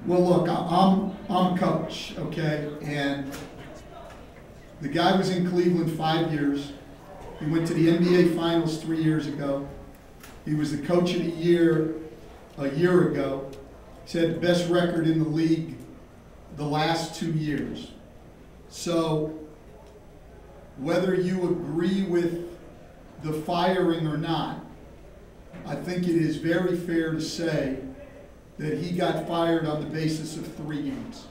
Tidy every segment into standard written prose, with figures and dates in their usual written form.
Well, look, I'm a coach, okay, and the guy was in Cleveland 5 years. He went to the NBA Finals 3 years ago. He was the coach of the year a year ago. He's had the best record in the league the last 2 years. So whether you agree with the firing or not, I think it is very fair to say that he got fired on the basis of 3 games,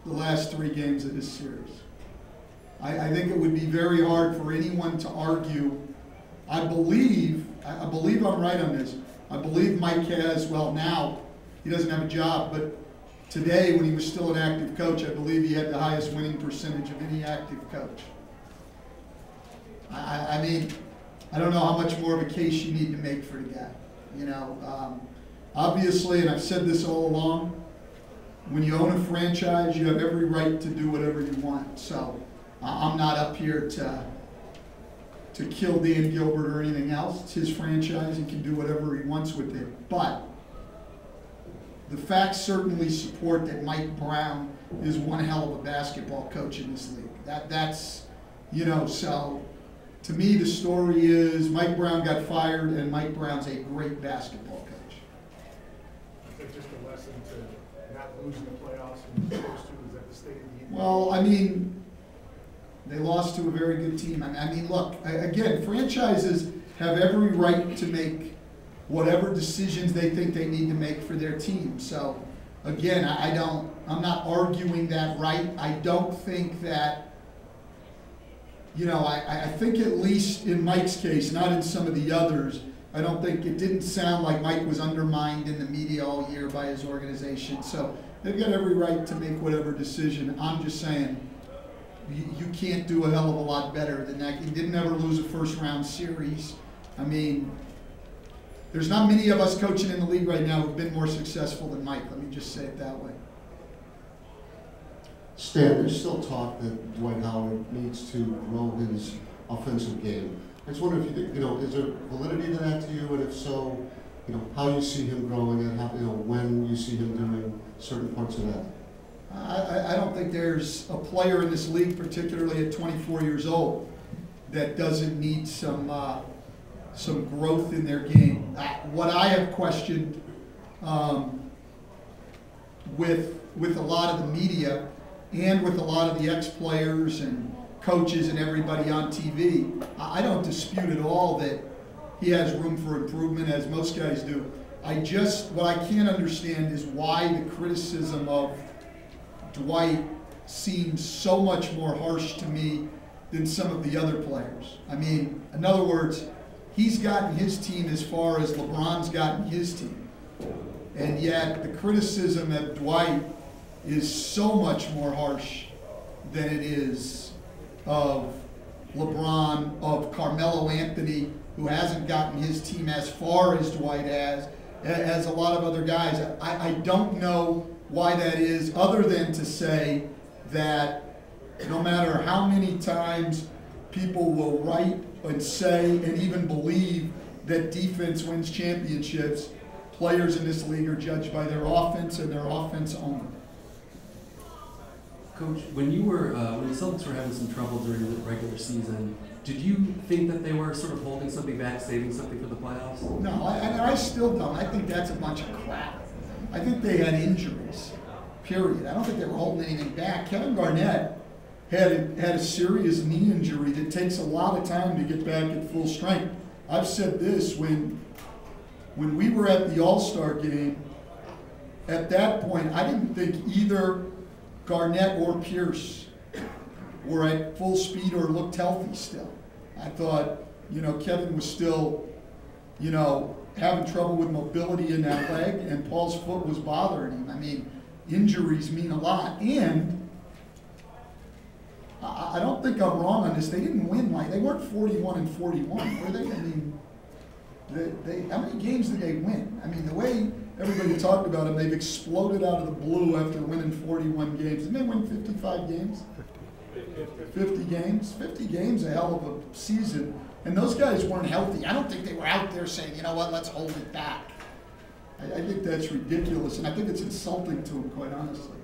the last 3 games of this series. I think it would be very hard for anyone to argue. I believe I'm right on this. I believe Mike has, well, now he doesn't have a job, but today when he was still an active coach, I believe he had the highest winning percentage of any active coach. I mean, I don't know how much more of a case you need to make for the guy. You know, obviously, and I've said this all along, when you own a franchise, you have every right to do whatever you want. So I'm not up here to kill Dan Gilbert or anything else. It's his franchise. He can do whatever he wants with it. But the facts certainly support that Mike Brown is one hell of a basketball coach in this league. That's, you know, so to me the story is Mike Brown got fired and Mike Brown's a great basketball coach. Is that just a lesson to not losing the playoffs when you're supposed to? Is that the state of the NBA? Well, I mean, they lost to a very good team. I mean, look, again, franchises have every right to make whatever decisions they think they need to make for their team. So, again, I'm not arguing that right. I don't think that, you know, I think at least in Mike's case, not in some of the others, I don't think it didn't sound like Mike was undermined in the media all year by his organization. So they've got every right to make whatever decision. I'm just saying, you can't do a hell of a lot better than that. He didn't ever lose a first-round series. I mean, there's not many of us coaching in the league right now who've been more successful than Mike. Let me just say it that way. Stan, there's still talk that Dwight Howard needs to grow his offensive game. I just wonder if you think, you know, is there validity to that to you? And if so, you know, how you see him growing and how, you know, when you see him doing certain parts of that? I don't think there's a player in this league, particularly at 24 years old, that doesn't need some growth in their game. What I have questioned with a lot of the media and with a lot of the ex-players and coaches and everybody on TV, I don't dispute at all that he has room for improvement, as most guys do. What I can't understand is why the criticism of Dwight seems so much more harsh to me than some of the other players. I mean, in other words, he's gotten his team as far as LeBron's gotten his team. And yet the criticism of Dwight is so much more harsh than it is of LeBron, of Carmelo Anthony, who hasn't gotten his team as far as Dwight has, as a lot of other guys. I don't know why that is, other than to say that no matter how many times people will write and say and even believe that defense wins championships, players in this league are judged by their offense and their offense only. Coach, when the Celtics were having some trouble during the regular season, did you think that they were sort of holding something back, saving something for the playoffs? No, I still don't. I think that's a bunch of crap. I think they had injuries, period. I don't think they were holding anything back. Kevin Garnett had a serious knee injury that takes a lot of time to get back at full strength. I've said this, when we were at the All-Star game, at that point, I didn't think either Garnett or Pierce were at full speed or looked healthy still. I thought, you know, Kevin was still, you know, having trouble with mobility in that leg, and Paul's foot was bothering him. I mean, injuries mean a lot. And I don't think I'm wrong on this. They didn't win they weren't 41-41, were they? I mean, how many games did they win? I mean, the way everybody talked about them, they've exploded out of the blue after winning 41 games. Didn't they win 55 games? 50 games? 50 games, a hell of a season. And those guys weren't healthy. I don't think they were out there saying, you know what, let's hold it back. I think that's ridiculous, and I think it's insulting to him, quite honestly.